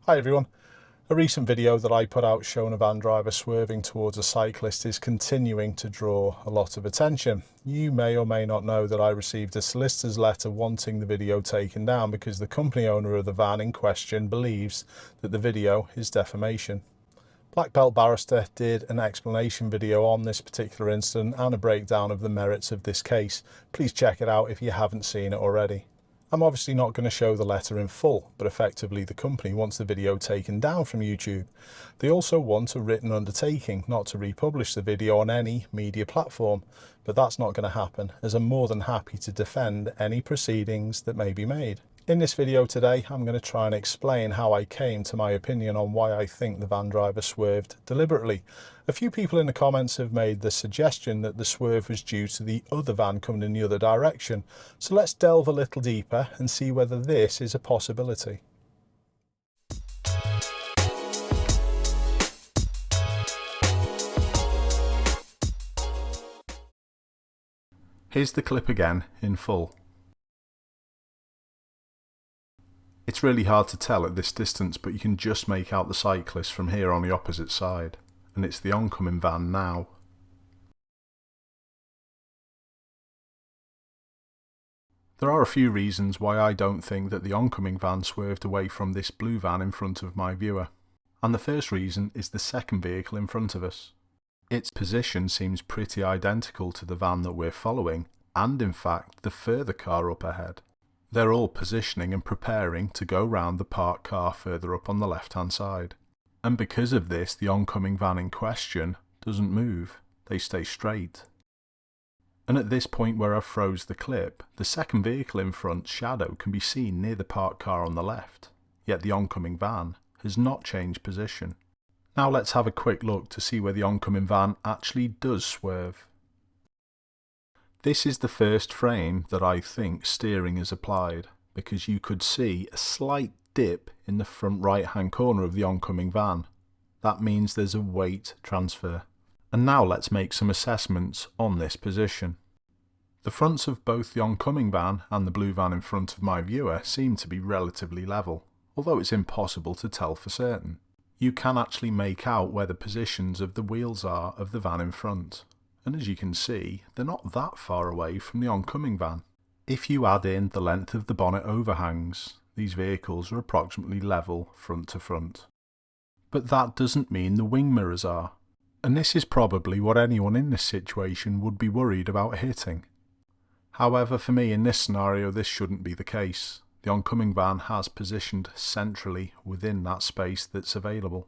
Hi everyone. A recent video that I put out showing a van driver swerving towards a cyclist is continuing to draw a lot of attention. You may or may not know that I received a solicitor's letter wanting the video taken down because the company owner of the van in question believes that the video is defamation. Black Belt Barrister did an explanation video on this particular incident and a breakdown of the merits of this case. Please check it out if you haven't seen it already. I'm obviously not going to show the letter in full, but effectively the company wants the video taken down from YouTube. They also want a written undertaking not to republish the video on any media platform, but that's not going to happen, as I'm more than happy to defend any proceedings that may be made. In this video today, I'm going to try and explain how I came to my opinion on why I think the van driver swerved deliberately. A few people in the comments have made the suggestion that the swerve was due to the other van coming in the other direction. So let's delve a little deeper and see whether this is a possibility. Here's the clip again in full. It's really hard to tell at this distance, but you can just make out the cyclist from here on the opposite side, and it's the oncoming van now. There are a few reasons why I don't think that the oncoming van swerved away from this blue van in front of my viewer, and the first reason is the second vehicle in front of us. Its position seems pretty identical to the van that we're following, and in fact the further car up ahead. They're all positioning and preparing to go round the parked car further up on the left hand side. And because of this, the oncoming van in question doesn't move, they stay straight. And at this point where I've froze the clip, the second vehicle in front's shadow can be seen near the parked car on the left, yet the oncoming van has not changed position. Now let's have a quick look to see where the oncoming van actually does swerve. This is the first frame that I think steering is applied, because you could see a slight dip in the front right hand corner of the oncoming van. That means there's a weight transfer. And now let's make some assessments on this position. The fronts of both the oncoming van and the blue van in front of my viewer seem to be relatively level, although it's impossible to tell for certain. You can actually make out where the positions of the wheels are of the van in front. And as you can see, they're not that far away from the oncoming van. If you add in the length of the bonnet overhangs, these vehicles are approximately level front to front. But that doesn't mean the wing mirrors are, and this is probably what anyone in this situation would be worried about hitting. However, for me in this scenario this shouldn't be the case. The oncoming van has positioned centrally within that space that's available.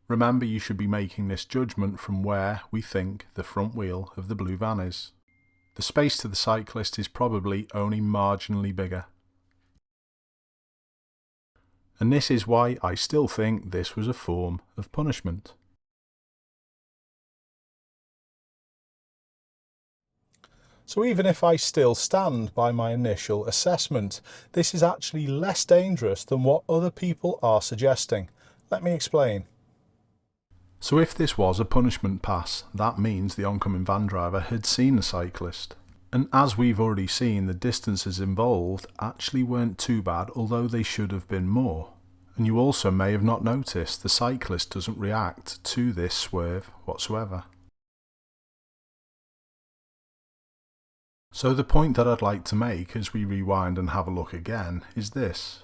Remember, you should be making this judgment from where we think the front wheel of the blue van is. The space to the cyclist is probably only marginally bigger. And this is why I still think this was a form of punishment. So even if I still stand by my initial assessment, this is actually less dangerous than what other people are suggesting. Let me explain. So if this was a punishment pass, that means the oncoming van driver had seen the cyclist. And as we've already seen, the distances involved actually weren't too bad, although they should have been more. And you also may have not noticed the cyclist doesn't react to this swerve whatsoever. So the point that I'd like to make as we rewind and have a look again is this.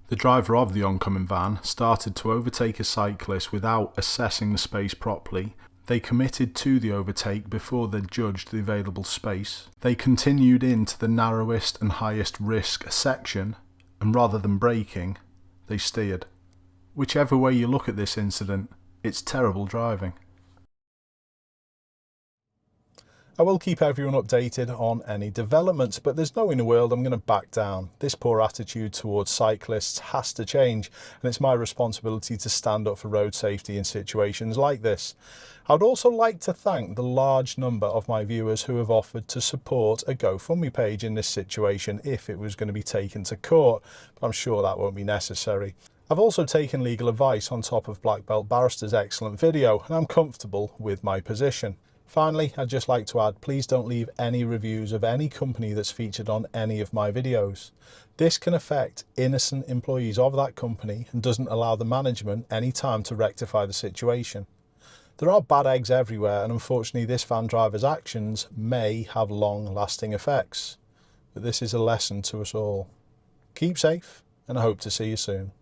The driver of the oncoming van started to overtake a cyclist without assessing the space properly. They committed to the overtake before they judged the available space. They continued into the narrowest and highest risk section, and rather than braking, they steered. Whichever way you look at this incident, it's terrible driving. I will keep everyone updated on any developments, but there's no way in the world I'm going to back down. This poor attitude towards cyclists has to change, and it's my responsibility to stand up for road safety in situations like this. I would also like to thank the large number of my viewers who have offered to support a GoFundMe page in this situation if it was going to be taken to court, but I'm sure that won't be necessary. I've also taken legal advice on top of Black Belt Barrister's excellent video, and I'm comfortable with my position. Finally, I'd just like to add, please don't leave any reviews of any company that's featured on any of my videos. This can affect innocent employees of that company and doesn't allow the management any time to rectify the situation. There are bad eggs everywhere, and unfortunately this van driver's actions may have long-lasting effects. But this is a lesson to us all. Keep safe, and I hope to see you soon.